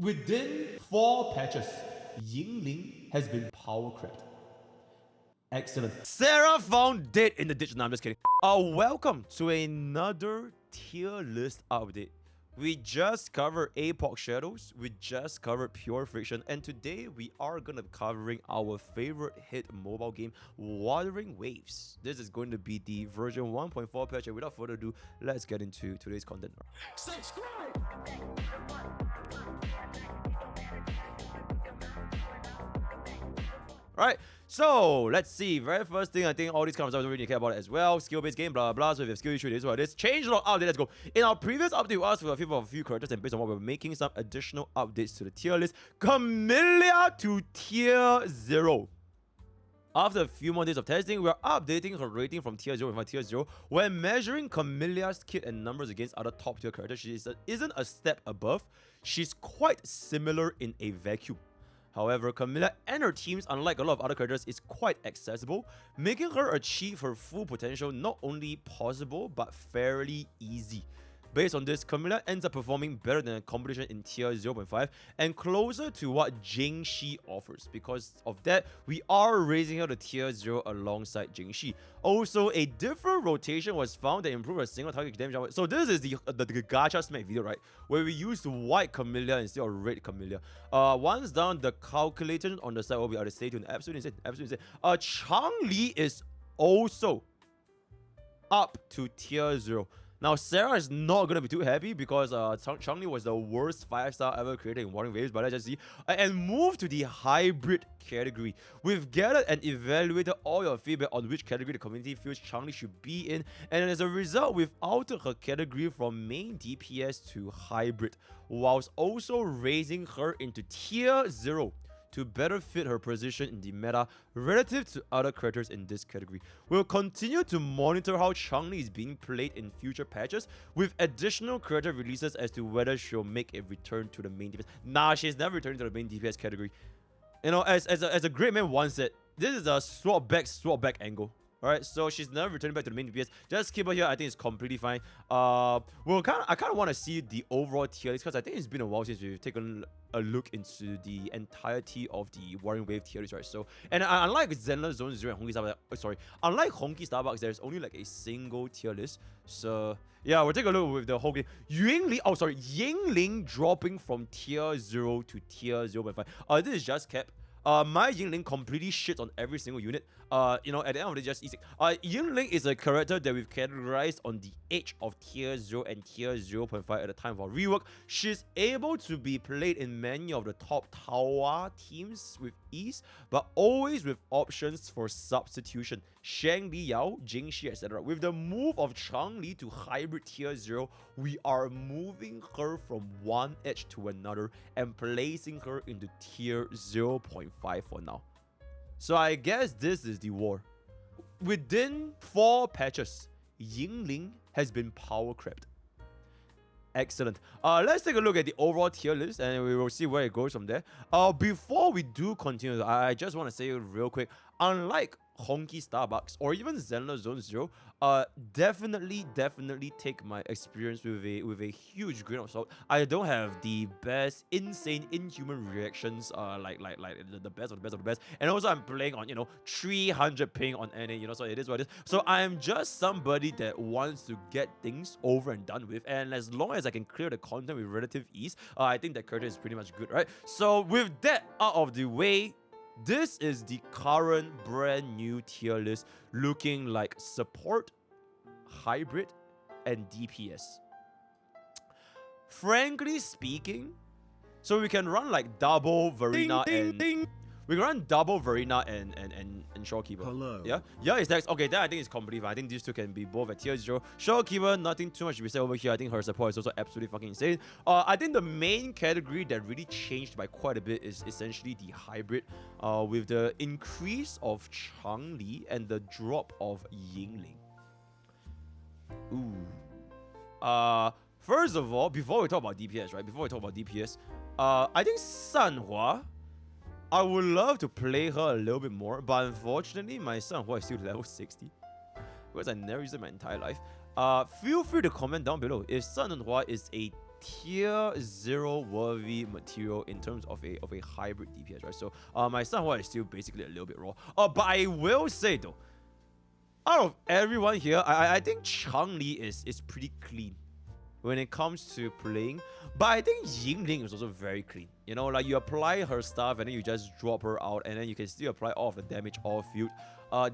Within 4 patches, Yingling has been power crept. Excellent. Sarah found dead in the ditch. No, I'm just kidding. Welcome to another tier list update. We just covered Epoch Shadows, we just covered Pure Friction, and today we are going to be covering our favorite hit mobile game, Wuthering Waves. This is going to be the version 1.4 patch, and without further ado, let's get into today's content. Subscribe! Alright, so let's see. Very first thing, I think all these kind of stuff don't really care about it as well. Skill-based game, blah blah. So if you have skill issue, this is what it is. Changelog update, let's go. In our previous update, we asked for a few characters, and based on what we're making some additional updates to the tier list. Camellya to tier 0. After a few more days of testing, we are updating her rating from tier 0 to tier 0. When measuring Camellya's kit and numbers against other top tier characters, she isn't a step above. She's quite similar in a vacuum. However, Camellya and her teams, unlike a lot of other characters, is quite accessible, making her achieve her full potential not only possible, but fairly easy. Based on this, Camellya ends up performing better than a competition in tier 0.5 and closer to what Jingxi offers. Because of that, we are raising her to tier 0 alongside Jingxi. Also, a different rotation was found that improved her single target damage. So this is the gacha smack video, right? Where we used white Camellya instead of red Camellya. Once down, the calculation on the side will be able to stay tuned. Absolutely insane. Absolutely insane. Changelog is also up to tier 0. Now, Sarah is not going to be too happy because Changelog was the worst 5-star ever created in Wuthering Waves, but let's just see. And move to the hybrid category. We've gathered and evaluated all your feedback on which category the community feels Changelog should be in, and as a result, we've altered her category from main DPS to hybrid, whilst also raising her into tier 0. To better fit her position in the meta relative to other characters in this category. We'll continue to monitor how Changelog is being played in future patches with additional character releases as to whether she'll make a return to the main DPS. Nah, she's never returned to the main DPS category. You know, as a great man once said, this is a swap back angle. Alright, so she's never returning back to the main DPS. Just keep her here. I think it's completely fine. I kind of want to see the overall tier list because I think it's been a while since we've taken a look into the entirety of the Wuthering Wave tier list, right? So, and unlike Zenler Zone 0 and Honkai Starbucks, unlike Honkai Starbucks, there's only like a single tier list. So, yeah, we'll take a look with the whole game. Yingling dropping from tier 0 to tier 0.5. This is just cap. My Yingling completely shits on every single unit. You know, at the end of the day, just easy. Yingling is a character that we've categorized on the edge of tier 0 and tier 0.5 at the time of our rework. She's able to be played in many of the top tower teams with ease, but always with options for substitution. Shang Li Yao, Jingxi, etc. With the move of Changelog to hybrid tier 0, we are moving her from one edge to another and placing her into tier 0.5 for now. So I guess this is the war. Within 4 patches, Yingling has been power crept. Excellent. Let's take a look at the overall tier list and we will see where it goes from there. Before we do continue, I just want to say real quick, unlike Honkai Starbucks or even Zenler Zone 0, definitely take my experience with a huge grain of salt. I don't have the best insane inhuman reactions like the best of the best, and also I'm playing on 300 ping on NA, so it is what it is. So I am just somebody that wants to get things over and done with, and as long as I can clear the content with relative ease, I think that character is pretty much good, right? So with that out of the way, this is the current brand new tier list looking like support, hybrid, and DPS. Frankly speaking, so we can run like double Verena we can run double Verena and Shorekeeper. Hello. Yeah, it's next. Okay, then I think it's completely fine. I think these two can be both at tier 0. Shorekeeper, nothing too much to be said over here. I think her support is also absolutely fucking insane. I think the main category that really changed by quite a bit is essentially the hybrid, with the increase of Changelog and the drop of Yingling. Ooh. First of all, before we talk about DPS, right? I think Sanhua, I would love to play her a little bit more, but unfortunately, my Sanhua is still level 60 because I never used it my entire life. Feel free to comment down below if Sanhua is a tier 0 worthy material in terms of a hybrid DPS, right? So my Sanhua is still basically a little bit raw. But I will say though, out of everyone here, I think Changelog is pretty clean when it comes to playing. But I think Yingling is also very clean. You know, like you apply her stuff and then you just drop her out and then you can still apply all of the damage all field.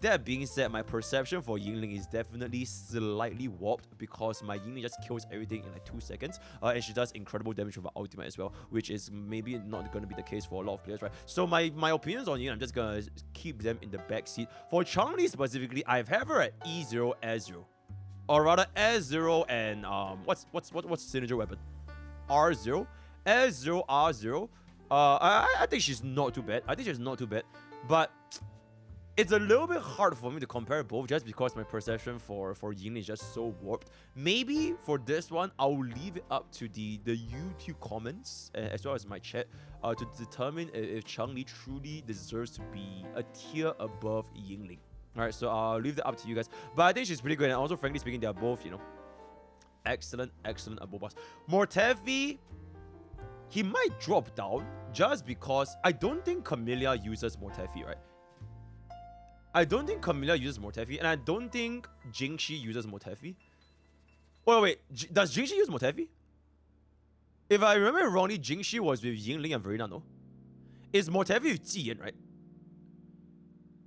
That being said, my perception for Yingling is definitely slightly warped because my Yingling just kills everything in like 2 seconds. And she does incredible damage with her ultimate as well, which is maybe not going to be the case for a lot of players, right? So my opinions on Yingling, I'm just going to keep them in the back seat. For Changelog specifically, I've had her at E0, S0. Or rather S0 and what's the signature weapon? R0, S0, R0. I think she's not too bad. But it's a little bit hard for me to compare both just because my perception for Yingling is just so warped. Maybe for this one, I'll leave it up to the YouTube comments as well as my chat to determine if Changelog truly deserves to be a tier above Yingling. Alright, so I'll leave that up to you guys. But I think she's pretty good. And also, frankly speaking, they're both, you know, excellent above boss. MrPokke, he might drop down just because I don't think Camellya uses MrPokke, right? I don't think Camellya uses MrPokke, and I don't think Jingxi uses MrPokke. Wait, does Jingxi use MrPokke? If I remember wrongly, Jingxi was with Yingling and Verena, no? It's MrPokke with Jiyan, right?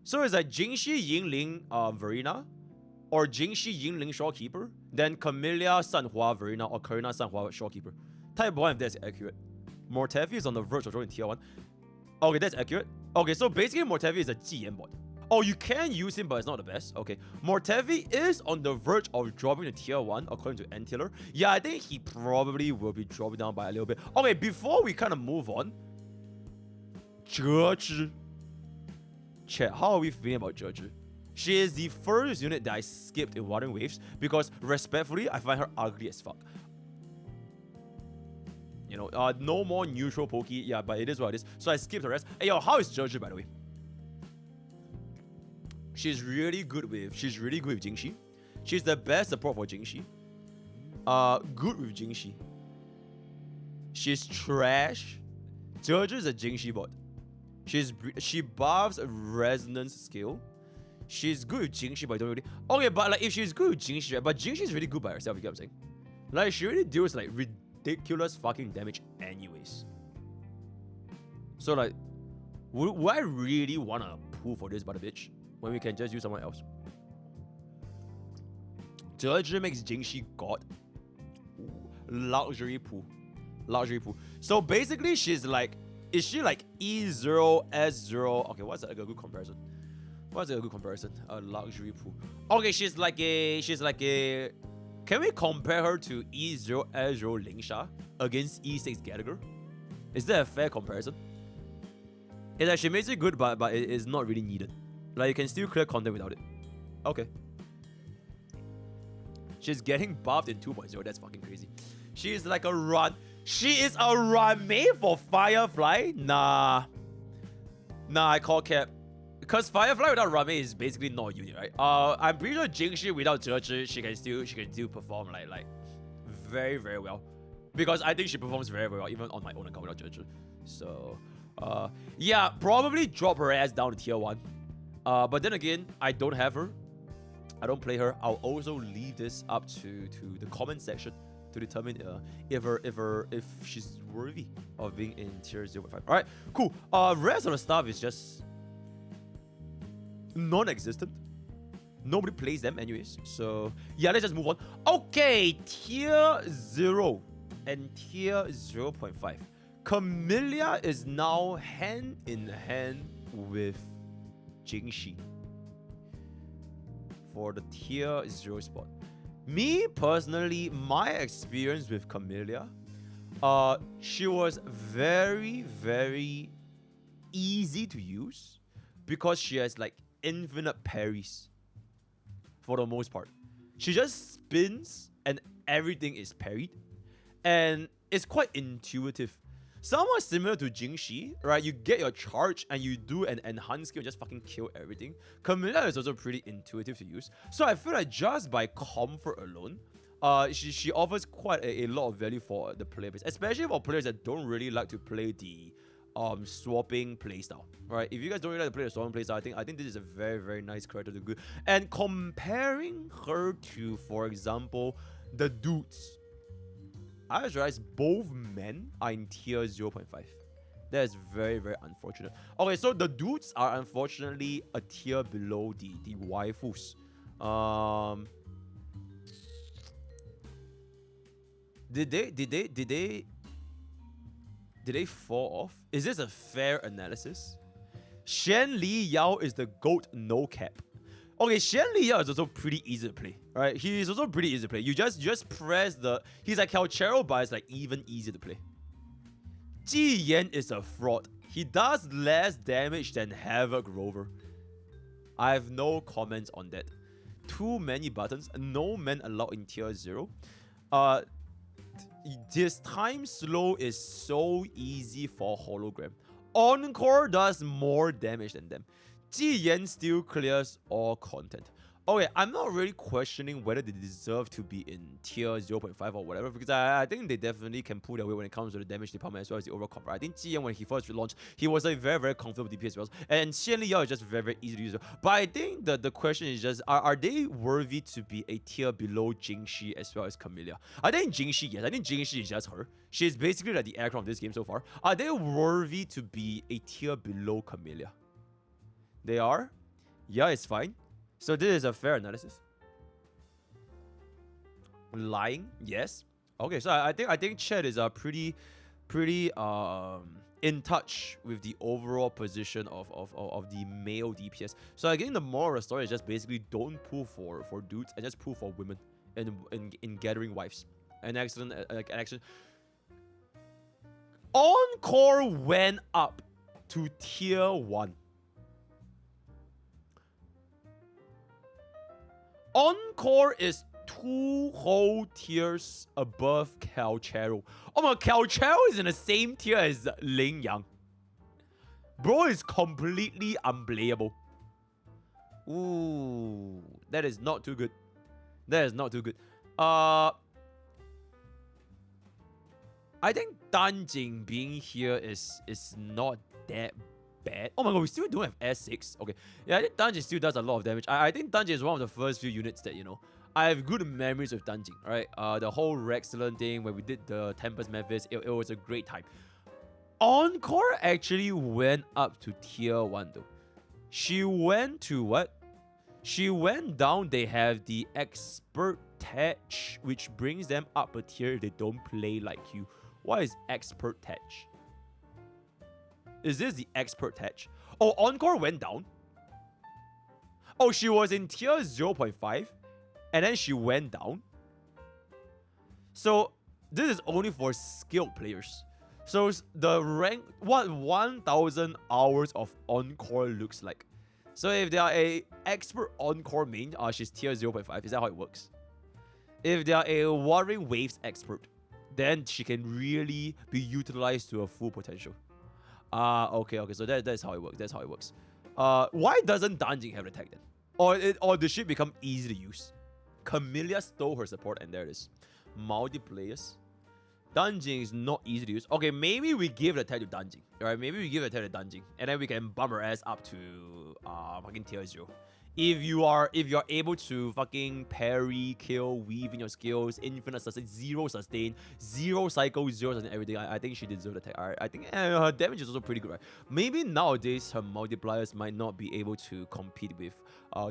So it's like Jingxi, Yingling, Verena, or Jingxi, Yingling, Shorekeeper, then Camellya, Sanhua, Verena, or Karina, Sanhua, Shorekeeper. Type 1 if that's accurate. MrPokke is on the verge of drawing tier 1. Okay, that's accurate. Okay, so basically MrPokke is a Jiyan bot. Oh, you can use him, but it's not the best. Okay. MrPokke is on the verge of dropping to tier 1, according to Ntiller. Yeah, I think he probably will be dropping down by a little bit. Okay, before we kind of move on, Zhezhi. Chat, how are we feeling about Zhezhi? She is the first unit that I skipped in Wuthering Waves because, respectfully, I find her ugly as fuck. You know, no more neutral Pokke. Yeah, but it is what it is. So I skipped the rest. Hey, yo, how is Zhezhi, by the way? She's really good with Jingxi. She's the best support for Jingxi. Good with Jingxi. She's trash. Zhezhi is a Jingxi bot. She buffs resonance skill. She's good with Jingxi, but I don't really. Okay, but like if she's good with Jingxi, right? But Jingxi is really good by herself. You get what I'm saying? Like she really deals like ridiculous fucking damage, anyways. So like, would I really wanna pull for this, but a bitch, when we can just use someone else? Zhezhi makes Jingxi god. Ooh, luxury pool. So basically, she's like. Is she like E0, S0? Okay, what's a good comparison? A luxury pool. Okay, she's like a. Can we compare her to E0, S0 Lingsha against E6 Gallagher? Is that a fair comparison? It's like she makes it good, but it is not really needed. Like you can still clear content without it. Okay. She's getting buffed in 2.0. That's fucking crazy. She's like a run. She is a run made for Firefly? Nah, I call cap. Because Firefly without Rame is basically not a unit, right? I'm pretty sure Jingxi without Zhezhi, she can still perform like very, very well. Because I think she performs very, very well, even on my own account without Zhezhi. So yeah, probably drop her ass down to tier 1. But then again, I don't have her. I don't play her. I'll also leave this up to the comment section to determine if she's worthy of being in tier 0.5. Alright, cool. Rest of the stuff is just non-existent. Nobody plays them anyways. So yeah, let's just move on. Okay, tier 0 and tier 0.5. Camellya is now hand in hand with Jingxi for the tier 0 spot. Me personally, my experience with Camellya, she was very, very easy to use because she has like infinite parries for the most part. She just spins and everything is parried, and it's quite intuitive. Somewhat similar to Jingxi, right? You get your charge and you do an enhanced skill, just fucking kill everything. Camellya is also pretty intuitive to use. So I feel like just by comfort alone, She offers quite a lot of value for the player base, especially for players that don't really like to play the swapping playstyle. Right? If you guys don't really like to play the swapping playstyle, I think this is a very nice character to do. And comparing her to, for example, the dudes, I just realized both men are in tier 0.5. That is very unfortunate. Okay, so the dudes are unfortunately a tier below the waifus. Did they fall off? Is this a fair analysis? Shen Li Yao is the GOAT no cap. Okay, Shen Li Yao is also pretty easy to play, right? He's also pretty easy to play. You just press the... He's like Calchero, but it's like even easier to play. Ji Yan is a fraud. He does less damage than Havoc Rover. I have no comments on that. Too many buttons. No men allowed in tier 0. This time slow is so easy for hologram. Encore does more damage than them. Ji Yan still clears all content. Okay, I'm not really questioning whether they deserve to be in tier 0.5 or whatever, because I think they definitely can pull their weight when it comes to the damage department as well as the overall comp. I think Ji Yan, when he first launched, he was a very comfortable DPS as well. And Xian Li Yao is just very easy to use. But I think the question is just, are they worthy to be a tier below Jingxi as well as Camellya? I think Jingxi, yes. I think Jingxi is just her. She's basically like the aircraft of this game so far. Are they worthy to be a tier below Camellya? They are? Yeah, it's fine. So this is a fair analysis. Lying, yes. Okay, so I think Chet is pretty in touch with the overall position of the male DPS. So again, the moral of the story is just basically don't pull for dudes and just pull for women in gathering wives. An excellent action. Encore went up to tier 1. Encore is 2 whole tiers above Calchero. Oh my, Calchero is in the same tier as Ling Yang. Bro is completely unplayable. Ooh, that is not too good. That is not too good. I think Danjing being here is not that bad. Oh my god, we still don't have S6. Okay. Yeah, I think Danjing still does a lot of damage. I think Danjing is one of the first few units that, you know, I have good memories with Danjing, right? The whole Rexcellent thing when we did the Tempest Memphis, it was a great time. Encore actually went up to tier 1 though. She went to what? She went down, they have the Expert Tech, which brings them up a tier if they don't play like you. What is Expert Tech? Is this the Expert Tech? Oh, Encore went down? Oh, she was in tier 0.5 and then she went down? So, this is only for skilled players. So, the rank... What 1,000 hours of Encore looks like. So, if they are a Expert Encore main, she's tier 0.5. Is that how it works? If they are a Wuthering Waves Expert, then she can really be utilized to her full potential. Okay. So that's how it works. That's how it works. Why doesn't Danjing have the tag then? Or the ship become easy to use? Camellya stole her support and there it is. Multiplayers. Danjing is not easy to use. Okay, maybe we give the tag to Danjing. Alright, maybe we give the tag to Danjing. And then we can bump her ass up to fucking tier 0. If you're able to fucking parry, kill, weave in your skills, infinite sustain, 0 sustain, 0 cycle, 0 sustain, everything, I think she deserves the tag. Alright, I think her damage is also pretty good, right? Maybe nowadays her multipliers might not be able to compete with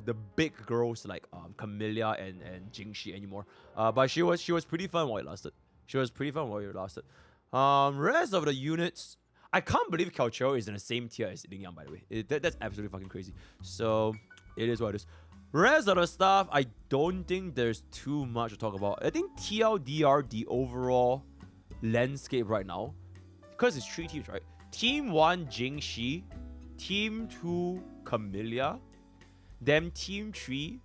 the big girls like Camellya and Jingxi anymore. But she was pretty fun while it lasted. Rest of the units, I can't believe Calchero is in the same tier as Ling Yang, by the way. That's absolutely fucking crazy. So it is what it is. Rest of the stuff, I don't think there's too much to talk about. I think TLDR, the overall landscape right now, because it's 3 teams, right? Team 1, Jingxi. Team 2, Camellya. Then Team 3,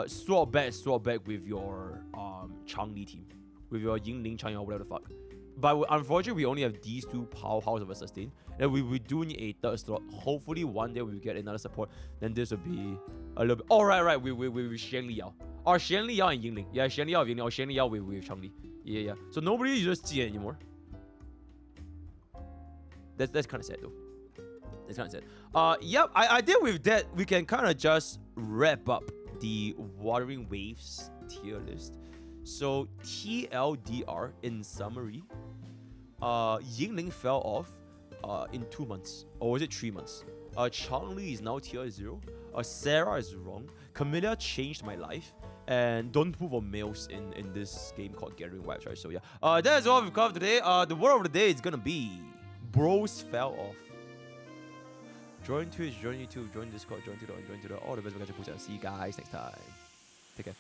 swap back with your Changli team. With your Yingling, Changyao, whatever the fuck. But unfortunately, we only have these 2 powerhouse of a sustain. And we do need a 3rd slot. Hopefully, one day we get another support. Then this will be a little bit... Oh, right. We Sheng Li Yao. Or Shen Liao and Yingling. Yeah, Shen Liao with Yingling, or Shen Liao with Changli. Yeah. So nobody uses Jie anymore. That's kind of sad though. That's kind of sad. Yep, I think with that we can kind of just wrap up the Wuthering Waves tier list. So TLDR in summary, Yingling fell off in 2 months, or was it 3 months? Changli is now tier 0. Sarah is wrong. Camellya changed my life. And don't pull for males in this game called Gathering Vibes, right? So yeah, that is all we've covered today. The word of the day is gonna be bros fell off. Join Twitch, join YouTube, join Discord, join Twitter, and join Twitter. All the best. We'll catch you. See you guys next time. Take care.